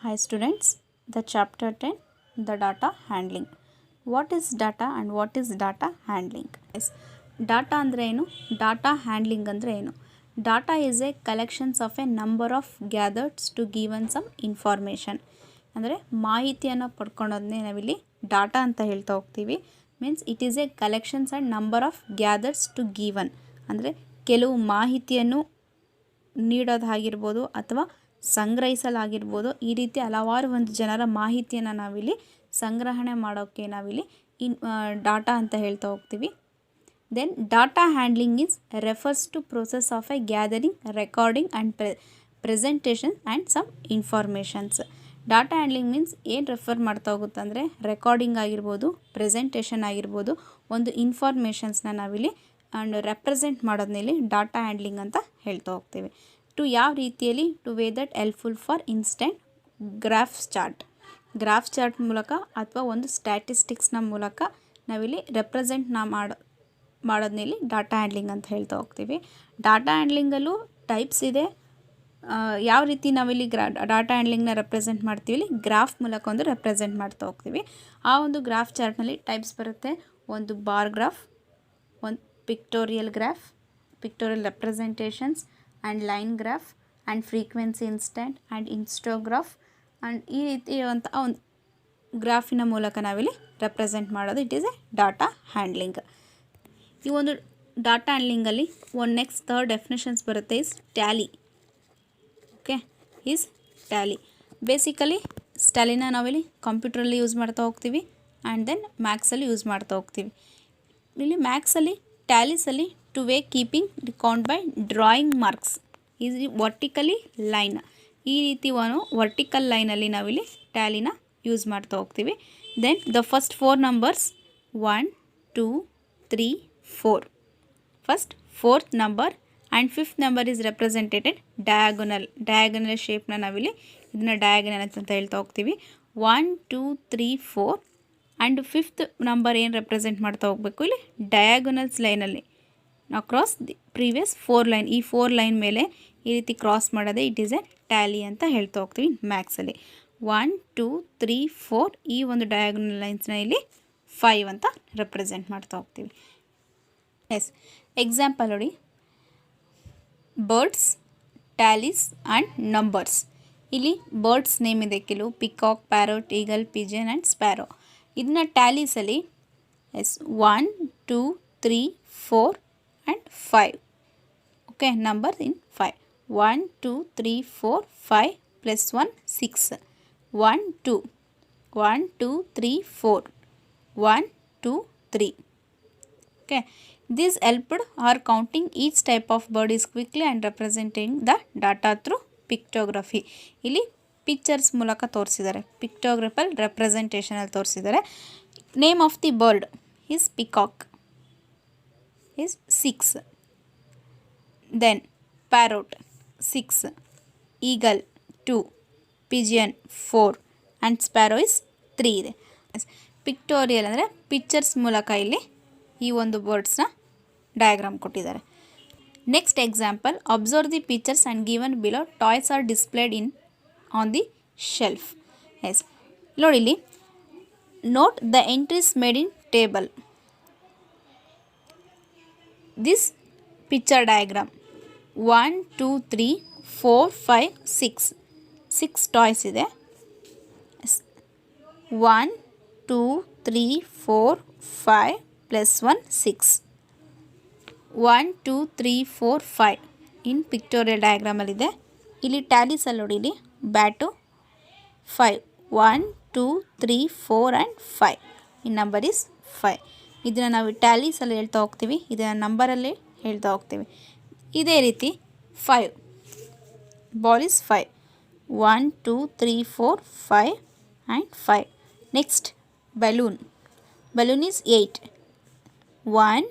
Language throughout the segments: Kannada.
Hi students, the chapter 10, the data handling. What is data and what is data handling? Yes. Data andre ಏನು? Data handling andre ಏನು? Data is a collections of a number of gathered to given some information. ಅಂದರೆ ಮಾಹಿತಿಯನ್ನು ಪಡ್ಕೊಳ್ಳೋದನ್ನೇ ನಾವಿಲ್ಲಿ ಡಾಟಾ ಅಂತ ಹೇಳ್ತಾ ಹೋಗ್ತೀವಿ. Means it is a collections and number of gathers to given. ಅಂದರೆ ಕೆಲವು ಮಾಹಿತಿಯನ್ನು ನೀಡೋದಾಗಿರ್ಬೋದು ಅಥವಾ ಸಂಗ್ರಹಿಸಲಾಗಿರ್ಬೋದು. ಈ ರೀತಿ ಹಲವಾರು ಒಂದು ಜನರ ಮಾಹಿತಿಯನ್ನು ನಾವಿಲ್ಲಿ ಸಂಗ್ರಹಣೆ ಮಾಡೋಕ್ಕೆ ನಾವಿಲ್ಲಿ ಡಾಟಾ ಅಂತ ಹೇಳ್ತಾ ಹೋಗ್ತೀವಿ. Then data handling is refers to process of a gathering, recording and presentation and some informations. Data handling means ಏನು ರೆಫರ್ ಮಾಡ್ತಾ ಹೋಗುತ್ತೆ ಅಂದರೆ ರೆಕಾರ್ಡಿಂಗ್ ಆಗಿರ್ಬೋದು, ಪ್ರೆಸೆಂಟೇಷನ್ ಆಗಿರ್ಬೋದು, ಒಂದು ಇನ್ಫಾರ್ಮೇಷನ್ಸ್ನ ನಾವಿಲ್ಲಿ ಆ್ಯಂಡ್ ರೆಪ್ರೆಸೆಂಟ್ ಮಾಡೋದ್ನಲ್ಲಿ ಡಾಟಾ ಹ್ಯಾಂಡ್ಲಿಂಗ್ ಅಂತ ಹೇಳ್ತಾ ಹೋಗ್ತೀವಿ. ಟು ಯಾವ ರೀತಿಯಲ್ಲಿ to way that helpful for instant graphs chart ಮೂಲಕ ಅಥವಾ ಒಂದು ಸ್ಟ್ಯಾಟಿಸ್ಟಿಕ್ಸ್ನ ಮೂಲಕ ನಾವಿಲ್ಲಿ ರೆಪ್ರೆಸೆಂಟ್ನ ಮಾಡೋದ್ನಲ್ಲಿ ಡಾಟಾ ಹ್ಯಾಂಡ್ಲಿಂಗ್ ಅಂತ ಹೇಳ್ತಾ ಹೋಗ್ತೀವಿ. ಡಾಟಾ ಹ್ಯಾಂಡ್ಲಿಂಗಲ್ಲೂ ಟೈಪ್ಸ್ ಇದೆ. ಯಾವ ರೀತಿ ನಾವಿಲ್ಲಿ ಡಾಟಾ ಹ್ಯಾಂಡ್ಲಿಂಗ್ನ ರೆಪ್ರೆಸೆಂಟ್ ಮಾಡ್ತೀವಿ, ಇಲ್ಲಿ ಗ್ರಾಫ್ ಮೂಲಕ ಒಂದು ರೆಪ್ರೆಸೆಂಟ್ ಮಾಡ್ತಾ ಹೋಗ್ತೀವಿ. ಆ ಒಂದು ಗ್ರಾಫ್ ಚಾರ್ಟ್ನಲ್ಲಿ ಟೈಪ್ಸ್ ಬರುತ್ತೆ. ಒಂದು ಬಾರ್ ಗ್ರಾಫ್, ಒಂದು pictorial graph, pictorial representations and line graph and frequency instant and histogram and ಈ ರೀತಿ ಇರುವಂಥ ಒಂದು ಗ್ರಾಫಿನ ಮೂಲಕ ನಾವಿಲ್ಲಿ ರೆಪ್ರೆಸೆಂಟ್ ಮಾಡೋದು it is a data handling. ಈ ಒಂದು ಡಾಟಾ ಹ್ಯಾಂಡ್ಲಿಂಗಲ್ಲಿ ಒಂದು ನೆಕ್ಸ್ಟ್ ಥರ್ಡ್ ಡೆಫಿನೇಷನ್ಸ್ ಬರುತ್ತೆ is tally. Okay, is tally. Basically ಟ್ಯಾಲಿನ ನಾವಿಲ್ಲಿ ಕಂಪ್ಯೂಟ್ರಲ್ಲಿ ಯೂಸ್ ಮಾಡ್ತಾ ಹೋಗ್ತೀವಿ ಆ್ಯಂಡ್ ದೆನ್ ಮ್ಯಾಕ್ಸಲ್ಲಿ ಯೂಸ್ ಮಾಡ್ತಾ ಹೋಗ್ತೀವಿ. ಇಲ್ಲಿ ಮ್ಯಾಕ್ಸಲ್ಲಿ ಟ್ಯಾಲೀಸಲ್ಲಿ to way keeping recount by drawing marks is vertically line. ಈ ರೀತಿ ಒಂದು ವರ್ಟಿಕಲ್ ಲೈನಲ್ಲಿ ನಾವಿಲ್ಲಿ ಟ್ಯಾಲಿನ ಯೂಸ್ ಮಾಡ್ತಾ ಹೋಗ್ತೀವಿ. Then the first 4 numbers 1, 2, 3, 4. First 4th number and 5th number is represented diagonal ಶೇಪ್ನ ನಾವಿಲ್ಲಿ ಇದನ್ನು ಡಯಾಗೋನಲ್ ಅಂತ ಹೇಳ್ತಾ ಹೋಗ್ತೀವಿ. 1, 2, 3, 4 ಆ್ಯಂಡ್ 5th ನಂಬರ್ ಏನು ರೆಪ್ರೆಸೆಂಟ್ ಮಾಡ್ತಾ ಹೋಗಬೇಕು, ಇಲ್ಲಿ ಡಯಾಗೋನಲ್ಸ್ ಲೈನಲ್ಲಿ ಅಕ್ರಾಸ್ ದಿ ಪ್ರೀವಿಯಸ್ 4 ಲೈನ್, ಈ 4 ಲೈನ್ ಮೇಲೆ ಈ ರೀತಿ ಕ್ರಾಸ್ ಮಾಡೋದೇ ಇಟ್ ಈಸ್ ಎ ಟ್ಯಾಲಿ ಅಂತ ಹೇಳ್ತಾ ಹೋಗ್ತೀವಿ ಮ್ಯಾಕ್ಸಲ್ಲಿ. 1, 2, 3, 4 ಈ ಒಂದು ಡಯಾಗೋನಲ್ ಲೈನ್ಸ್ನ ಇಲ್ಲಿ 5 ಅಂತ ರೆಪ್ರೆಸೆಂಟ್ ಮಾಡ್ತಾ ಹೋಗ್ತೀವಿ. ಎಸ್, ಎಕ್ಸಾಂಪಲ್ ನೋಡಿ, ಬರ್ಡ್ಸ್, ಟ್ಯಾಲೀಸ್ ಆ್ಯಂಡ್ ನಂಬರ್ಸ್. ಇಲ್ಲಿ ಬರ್ಡ್ಸ್ ನೇಮ್ ಇದೆ ಕೆಲವು, peacock, parrot, eagle, Pigeon and sparrow. ಇದನ್ನ ಟ್ಯಾಲೀಸಲ್ಲಿ 1, 2, 3, 4 and 5. Okay, number in 5. 1, 2, 3, 4, 5 plus 1 6. 1, 2, 1, 2, 3, 4, 1, 2, 3. Okay, this helped or counting each type of bird is quickly and representing the data through pictography. ಇಲ್ಲಿ ಪಿಕ್ಚರ್ಸ್ ಮೂಲಕ ತೋರಿಸಿದ್ದಾರೆ, ಪಿಕ್ಟೋಗ್ರಫಲ್ ರೆಪ್ರೆಸೆಂಟೇಷನಲ್ಲಿ ತೋರಿಸಿದ್ದಾರೆ. Name of the bird is peacock is 6. Then parrot 6, eagle 2, pigeon 4 and sparrow is 3 ಇದೆ. ಪಿಕ್ಟೋರಿಯಲ್ ಅಂದರೆ ಪಿಕ್ಚರ್ಸ್ ಮೂಲಕ ಇಲ್ಲಿ ಈ ಒಂದು ಬರ್ಡ್ಸ್ನ ಡಯಾಗ್ರಾಮ್ ಕೊಟ್ಟಿದ್ದಾರೆ. Next example, observe the pictures and given below toys are displayed in on the shelf. Yes, ನೋಡಿ ಇಲ್ಲಿ note the entries made in table. This picture diagram 1, 2, 3, 4, 5, 6 toys ಇದೆ. 1, 2, 3, 4, 5 ಪ್ಲಸ್ 1 6. 1, 2, 3, 4, 5 ಇನ್ ಪಿಕ್ಟೋರಿಯಲ್ ಡಯಾಗ್ರಾಮಲ್ಲಿದೆ. ಇಲ್ಲಿ ಟ್ಯಾಲೀಸಲ್ಲಿ ನೋಡಿ, ಇಲ್ಲಿ bat 5. 1, 2, 3, 4 and 5 in number is 5. ಇದನ್ನು ನಾವು ಟ್ಯಾಲೀಸಲ್ಲಿ ಹೇಳ್ತಾ ಹೋಗ್ತೀವಿ, ಇದನ್ನು ನಂಬರಲ್ಲಿ ಹೇಳ್ತಾ ಹೋಗ್ತೀವಿ. ಇದೇ ರೀತಿ 5 ball is 5. 1, 2, 3, 4, 5 and 5. Next balloon is 8. 1,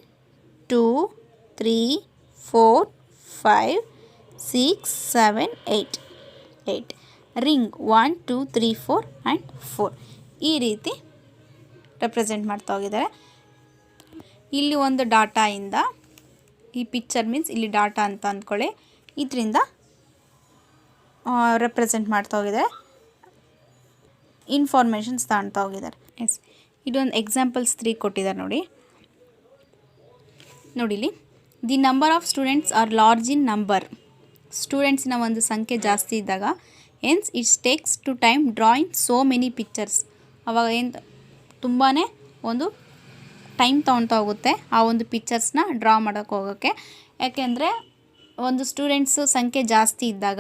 2, 3, 4, 5, 6, 7, 8. Ring 1, 2, 3, 4 and 4 ಈ ರೀತಿ ರೆಪ್ರೆಸೆಂಟ್ ಮಾಡ್ತಾ ಹೋಗಿದ್ದಾರೆ. ಇಲ್ಲಿ ಒಂದು ಡಾಟಾಯಿಂದ ಈ ಪಿಕ್ಚರ್ ಮೀನ್ಸ್ ಇಲ್ಲಿ ಡಾಟಾ ಅಂತ ಅಂದ್ಕೊಳ್ಳಿ, ಇದರಿಂದ ರೆಪ್ರೆಸೆಂಟ್ ಮಾಡ್ತಾ ಹೋಗಿದ್ದಾರೆ. ಇನ್ಫಾರ್ಮೇಷನ್ಸ್ ತಾಣ್ತಾ ಹೋಗಿದ್ದಾರೆ. ಎಸ್, ಇದೊಂದು ಎಕ್ಸಾಂಪಲ್ಸ್ 3 ಕೊಟ್ಟಿದ್ದಾರೆ ನೋಡಿ. ನೋಡಿಲಿ, the number of students are large in number. ಸ್ಟೂಡೆಂಟ್ಸಿನ ಒಂದು ಸಂಖ್ಯೆ ಜಾಸ್ತಿ ಇದ್ದಾಗ hence it's takes to time drawing so many pictures. ಅವಾಗ ಏನು ತುಂಬಾ ಒಂದು ಟೈಮ್ ತೊಗೊಳ್ತಾ ಹೋಗುತ್ತೆ ಆ ಒಂದು ಪಿಕ್ಚರ್ಸ್ನ ಡ್ರಾ ಮಾಡೋಕ್ಕೆ ಹೋಗೋಕ್ಕೆ. ಯಾಕೆಂದರೆ ಒಂದು ಸ್ಟೂಡೆಂಟ್ಸು ಸಂಖ್ಯೆ ಜಾಸ್ತಿ ಇದ್ದಾಗ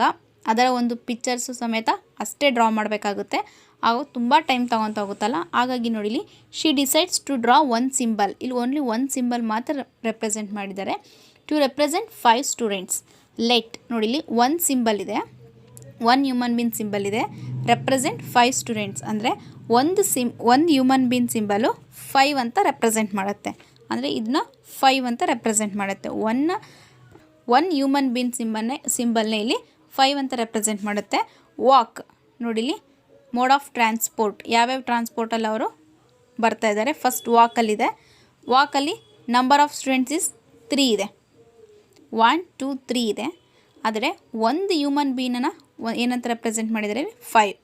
ಅದರ ಒಂದು ಪಿಕ್ಚರ್ಸು ಸಮೇತ ಅಷ್ಟೇ ಡ್ರಾ ಮಾಡಬೇಕಾಗುತ್ತೆ. ಆಗ ತುಂಬ ಟೈಮ್ ತೊಗೊಳ್ತಾ ಹೋಗುತ್ತಲ್ಲ. ಹಾಗಾಗಿ ನೋಡಿಲಿ, she decides to draw one symbol. ಇಲ್ಲಿ ಓನ್ಲಿ ಒಂದು ಸಿಂಬಲ್ ಮಾತ್ರ ರೆಪ್ರೆಸೆಂಟ್ ಮಾಡಿದ್ದಾರೆ. To represent 5 students. ಲೆಟ್ ನೋಡಿಲಿ, ಒಂದು ಸಿಂಬಲ್ ಇದೆ, ಒನ್ ಹ್ಯೂಮನ್ ಬೀನ್ ಸಿಂಬಲ್ ಇದೆ, ರೆಪ್ರೆಸೆಂಟ್ 5 ಸ್ಟೂಡೆಂಟ್ಸ್. ಅಂದರೆ ಒಂದು ಹ್ಯೂಮನ್ ಬೀನ್ ಸಿಂಬಲು 5 ಅಂತ ರೆಪ್ರೆಸೆಂಟ್ ಮಾಡುತ್ತೆ. ಅಂದರೆ ಇದನ್ನ 5 ಅಂತ ರೆಪ್ರೆಸೆಂಟ್ ಮಾಡುತ್ತೆ. ಒನ್ ಹ್ಯೂಮನ್ ಬೀನ್ ಸಿಂಬಲ್ನೇ ಇಲ್ಲಿ 5 ಅಂತ ರೆಪ್ರೆಸೆಂಟ್ ಮಾಡುತ್ತೆ. ವಾಕ್ ನೋಡಿಲಿ, ಮೋಡ್ ಆಫ್ ಟ್ರಾನ್ಸ್ಪೋರ್ಟ್, ಯಾವ್ಯಾವ ಟ್ರಾನ್ಸ್ಪೋರ್ಟಲ್ಲಿ ಅವರು ಬರ್ತಾ ಇದ್ದಾರೆ. ಫಸ್ಟ್ ವಾಕಲ್ಲಿದೆ. ವಾಕಲ್ಲಿ ನಂಬರ್ ಆಫ್ ಸ್ಟೂಡೆಂಟ್ಸ್ ಇಸ್ 3 ಇದೆ, 1 2 3 ಇದೆ. ಆದರೆ ಒಂದು ಹ್ಯೂಮನ್ ಬೀನನ್ನು ಏನಂತ ರೆಪ್ರೆಸೆಂಟ್ ಮಾಡಿದರೆ 5.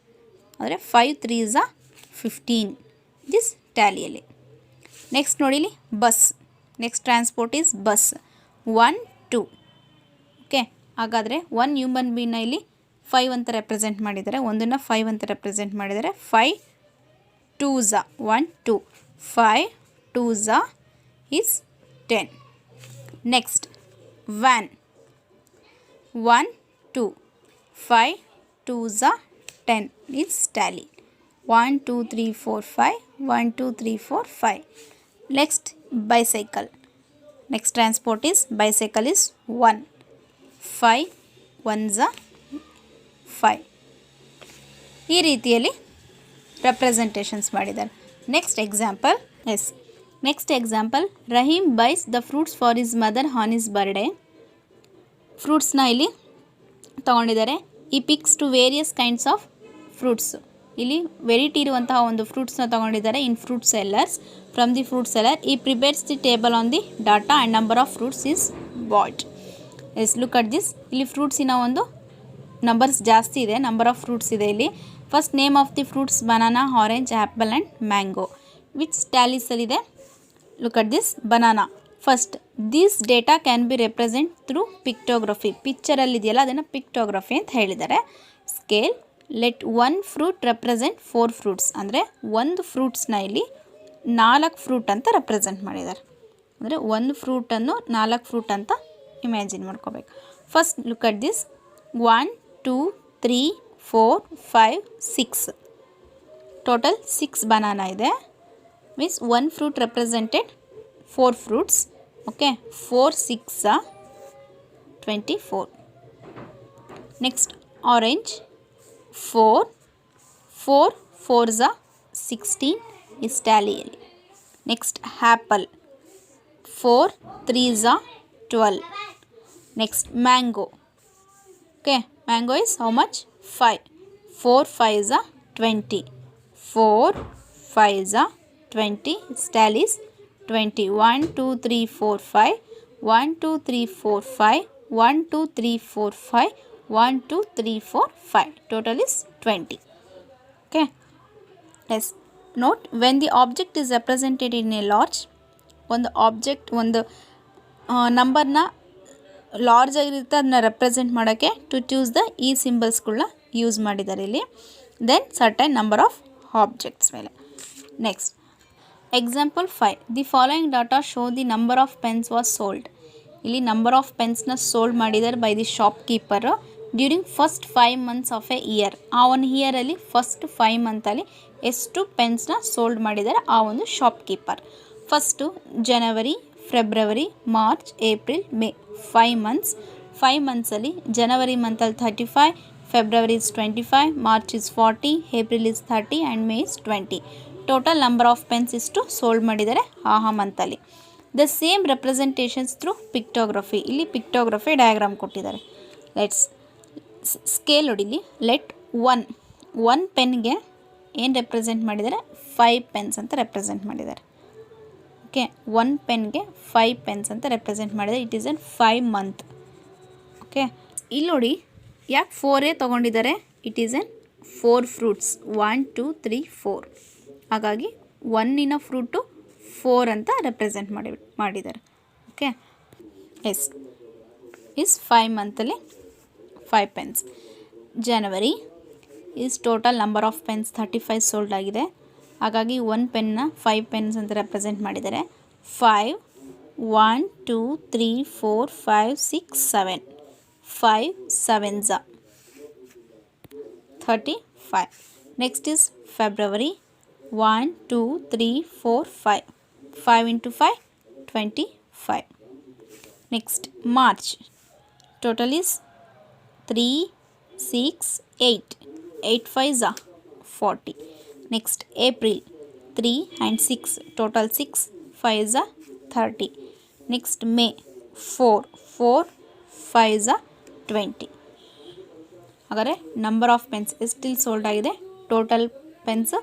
ಅಂದರೆ 5 3s 15 ದಿಸ್ ಟ್ಯಾಲಿಯಲ್ಲಿ. ನೆಕ್ಸ್ಟ್ ನೋಡಿಲಿ, bus. Next transport is bus, 1 2. Okay, ಹಾಗಾದರೆ ಒನ್ ಹ್ಯೂಮನ್ ಬೀನ ಇಲ್ಲಿ 5 ಅಂತ ರೆಪ್ರೆಸೆಂಟ್ ಮಾಡಿದ್ದಾರೆ, ಒಂದನ್ನು 5 ಅಂತ ರೆಪ್ರೆಸೆಂಟ್ ಮಾಡಿದ್ದಾರೆ. 5 2s 1 2, 5 2s is 10. Next van, 1 2, 5 2s 10 is tally. 1 2 3 4 5, 1 2 3 4 5. Next bicycle. Next transport is bicycle is 1, 5 1s 5. ಈ ರೀತಿಯಲ್ಲಿ ರೆಪ್ರೆಸೆಂಟೇಷನ್ಸ್ ಮಾಡಿದ್ದಾರೆ. Next example. Yes, next example, Rahim buys the fruits for his mother on his birthday. ಫ್ರೂಟ್ಸ್ನ ಇಲ್ಲಿ ತೊಗೊಂಡಿದ್ದಾರೆ. He picks to various kinds of fruits. ಇಲ್ಲಿ ವೆರೈಟಿ ಇರುವಂತಹ ಒಂದು ಫ್ರೂಟ್ಸ್ನ ತೊಗೊಂಡಿದ್ದಾರೆ in fruit sellers. From the fruit seller he prepares the table on the data and number of fruits is bought. Yes, look at this. ಇಲ್ಲಿ ಫ್ರೂಟ್ಸಿನ ಒಂದು ನಂಬರ್ಸ್ ಜಾಸ್ತಿ ಇದೆ, ನಂಬರ್ ಆಫ್ ಫ್ರೂಟ್ಸ್ ಇದೆ ಇಲ್ಲಿ. First name of the fruits banana, orange, apple and mango. Which ಟ್ಯಾಲೀಸಲ್ಲಿದೆ? Look at this. Banana first. This data can be represent through pictography. ಪಿಕ್ಚರಲ್ಲಿದೆಯಲ್ಲ ಅದನ್ನು ಪಿಕ್ಟೋಗ್ರಫಿ ಅಂತ ಹೇಳಿದ್ದಾರೆ. Scale, let 1 fruit represent 4 fruits. ಅಂದರೆ ಒಂದು ಫ್ರೂಟ್ಸ್ನ ಇಲ್ಲಿ 4 ಫ್ರೂಟ್ ಅಂತ ರೆಪ್ರೆಸೆಂಟ್ ಮಾಡಿದ್ದಾರೆ. ಅಂದರೆ ಒಂದು ಫ್ರೂಟನ್ನು 4 ಫ್ರೂಟ್ ಅಂತ ಇಮ್ಯಾಜಿನ್ ಮಾಡ್ಕೋಬೇಕು. First look at this. 1 2 3 4 5 6. Total 6 banana ಇದೆ. Means 1 fruit represented 4 fruits. Okay, 4 6 24. Next orange, 4 4 4s 16 is tallyಯಲ್ಲಿ. Next apple, 4 3s 12. Next mango. Okay, mango is how much? 5. 4 5s 20. 4 5s 20 is tallies 20. 1 2 3 4 5, 1 2 3 4 5, 1 2 3 4 5, 1 2 3 4 5. Total is 20. Okay. Yes. Note, when the object is represented in a large, ಒಂದು ಆಬ್ಜೆಕ್ಟ್ ಒಂದು ನಂಬರ್ನ ಲಾರ್ಜ್ ಆಗಿರುತ್ತೆ, ಅದನ್ನ ರೆಪ್ರೆಸೆಂಟ್ ಮಾಡೋಕ್ಕೆ ಟು ಚೂಸ್ ದ ಈ ಸಿಂಬಲ್ಸ್ಗಳನ್ನ ಯೂಸ್ ಮಾಡಿದ್ದಾರೆ ಇಲ್ಲಿ. Then certain number of objects ಮೇಲೆ. Next example 5. The following data show the number of pens was sold. ಇಲ್ಲಿ ನಂಬರ್ ಆಫ್ ಪೆನ್ಸ್ನ ಸೋಲ್ಡ್ ಮಾಡಿದ್ದಾರೆ by the shop keeper during first 5 months of a year. ಆ ಒಂದು ಇಯರಲ್ಲಿ ಫಸ್ಟ್ 5 ಮಂತಲ್ಲಿ ಎಷ್ಟು ಪೆನ್ಸ್ನ ಸೋಲ್ಡ್ ಮಾಡಿದ್ದಾರೆ ಆ ಒಂದು shop keeper. First January, February, March, April, May. 5 months. 5 monthsಲ್ಲಿ ಜನವರಿ ಮಂತಲ್ಲಿ 35, February is 25, March is 40, April is 30 and May is 20. Total number of pens ಇಷ್ಟು ಸೋಲ್ಡ್ ಮಾಡಿದ್ದಾರೆ ಆ ಮಂತಲ್ಲಿ. The same representations through pictography. ಇಲ್ಲಿ ಪಿಕ್ಟೋಗ್ರಫಿ ಡಯಾಗ್ರಾಮ್ ಕೊಟ್ಟಿದ್ದಾರೆ. ಲೆಟ್ಸ್ ಸ್ಕೇಲ್ ನೋಡಿಲಿ. ಲೆಟ್ 1 ಪೆನ್ಗೆ ಏನು ರೆಪ್ರೆಸೆಂಟ್ ಮಾಡಿದ್ದಾರೆ? 5 ಪೆನ್ಸ್ ಅಂತ ರೆಪ್ರೆಸೆಂಟ್ ಮಾಡಿದ್ದಾರೆ. ಓಕೆ, 1 ಪೆನ್ಗೆ 5 ಪೆನ್ಸ್ ಅಂತ ರೆಪ್ರೆಸೆಂಟ್ ಮಾಡಿದ್ದಾರೆ. It is in 5 month. Okay, ಇಲ್ಲಿ ನೋಡಿ ಯಾಕೆ 4 ತೊಗೊಂಡಿದ್ದಾರೆ? ಇಟ್ ಈಸ್ ಎನ್ 4 ಫ್ರೂಟ್ಸ್ 1 2 3 4 ಹಾಗಾಗಿ 1 ಫ್ರೂಟು 4 ಅಂತ ರೆಪ್ರೆಸೆಂಟ್ ಮಾಡಿದ್ದಾರೆ. ಓಕೆ. ಎಸ್ ಇಸ್ 5 ಮಂತಲ್ಲಿ 5 pens. January is total number of pens 35 sold ಆಗಿದೆ. ಹಾಗಾಗಿ 1 ಪೆನ್ನ 5 ಪೆನ್ಸ್ ಅಂತ ರೆಪ್ರೆಸೆಂಟ್ ಮಾಡಿದ್ದಾರೆ. 5 1 2 3 4 5 6 7 5 7s 35. Next is February 1 2 3 4 5 5 into 5 25. Next March total is 3 6 8 8 5s 40. Next April 3 and 6 total 6 5s 30. Next May 4 4 5s 20. ಹಾಗಾದರೆ ನಂಬರ್ ಆಫ್ ಪೆನ್ಸ್ ಎಷ್ಟು ಸೋಲ್ಡ್ ಆಗಿದೆ, ಟೋಟಲ್ ಪೆನ್ಸ್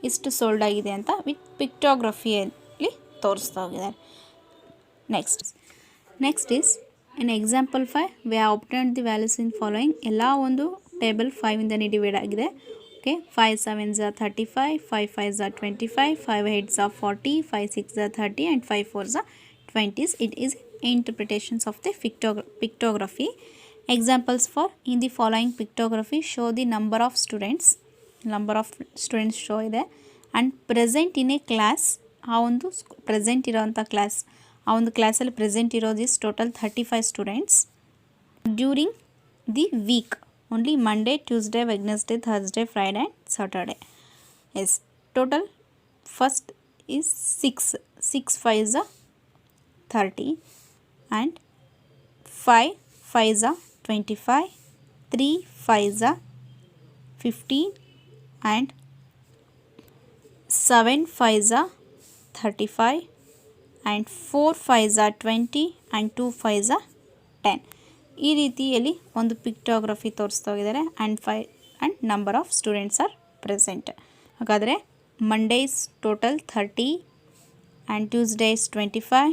ಇಷ್ಟು ಸೋಲ್ಡ್ ಆಗಿದೆ ಅಂತ ವಿತ್ ಪಿಕ್ಟೋಗ್ರಫಿಯಲ್ಲಿ ತೋರಿಸ್ತಾ ಹೋಗಿದ್ದಾರೆ. Next is in example 5 we have obtained the values in following. ಎಲ್ಲ ಒಂದು ಟೇಬಲ್ 5 ಇಂದನೇ ಡಿವೈಡ್ ಆಗಿದೆ. Okay. 5 7s 35, 5 5s 25, 5 8s 40, 5 6s 30 and 5 4s 20s. It is interpretations of the pictography. Examples for in the following pictography show the number of students show ಇದೆ and present in a class. ಆ ಒಂದು ಪ್ರೆಸೆಂಟ್ ಇರೋವಂಥ ಕ್ಲಾಸ್, ಆ ಒಂದು ಕ್ಲಾಸಲ್ಲಿ ಪ್ರೆಸೆಂಟ್ ಇರೋದು is total 35 students during the week. only Monday, Tuesday, Wednesday, Thursday, Friday and Saturday. Yes, total first is 6 5s 30 and 5 5s 25, 3 5s 15 and 7 5s 35 and 4 5s 20 and 2 5s 10. ಈ ರೀತಿಯಲ್ಲಿ ಒಂದು ಪಿಕ್ಟೋಗ್ರಫಿ ತೋರಿಸ್ತಾ ಹೋಗಿದ್ದಾರೆ. And number of students are present. ಹಾಗಾದರೆ Monday is total 30 and Tuesday is 25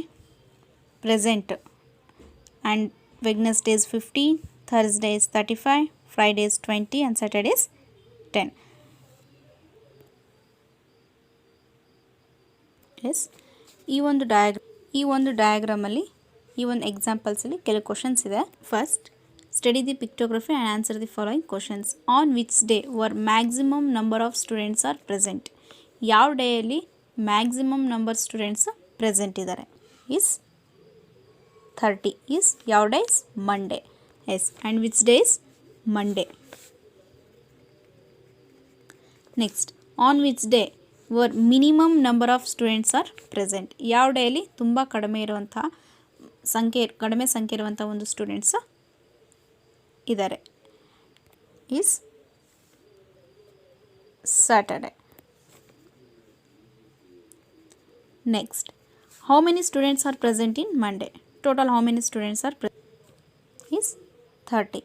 present and Wednesday is 15, Thursday is 35, Friday is 20 and Saturday is 10. Yes, ಈ ಒಂದು ಡಯಾಗ್ರಾಮಲ್ಲಿ ಈ ಒಂದು ಎಕ್ಸಾಂಪಲ್ಸಲ್ಲಿ ಕೆಲವು ಕ್ವಶನ್ಸ್ ಇದೆ. First, study the pictography and answer the following questions. On which day were maximum number of students are present. ಯಾವ ಡೇಯಲ್ಲಿ ಮ್ಯಾಕ್ಸಿಮಮ್ ನಂಬರ್ ಸ್ಟೂಡೆಂಟ್ಸ್ ಪ್ರೆಸೆಂಟ್ ಇದ್ದಾರೆ ಈಸ್ 30. ಈಸ್ ಯಾವ day is Monday. Yes, and which day is Monday. Next, on which day were minimum number of students are present. ಯಾವ ಡೇಯಲ್ಲಿ ತುಂಬ ಕಡಿಮೆ ಸಂಖ್ಯೆ ಇರುವಂಥ ಒಂದು ಸ್ಟೂಡೆಂಟ್ಸ್ ಇದ್ದಾರೆ is Saturday. Next, how many students are present in Monday. Total how many students are present is 30.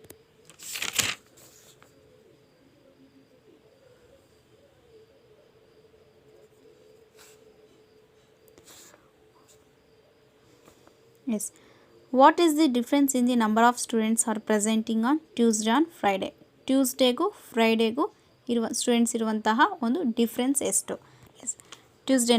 Yes. What is the difference in the number of students are presenting on Tuesday and Friday? ಟ್ಯೂಸ್ಡೇಗೂ ಫ್ರೈಡೇಗೂ ಸ್ಟೂಡೆಂಟ್ಸ್ ಇರುವಂತಹ ಒಂದು ಡಿಫ್ರೆನ್ಸ್ ಎಷ್ಟು? S, Tuesday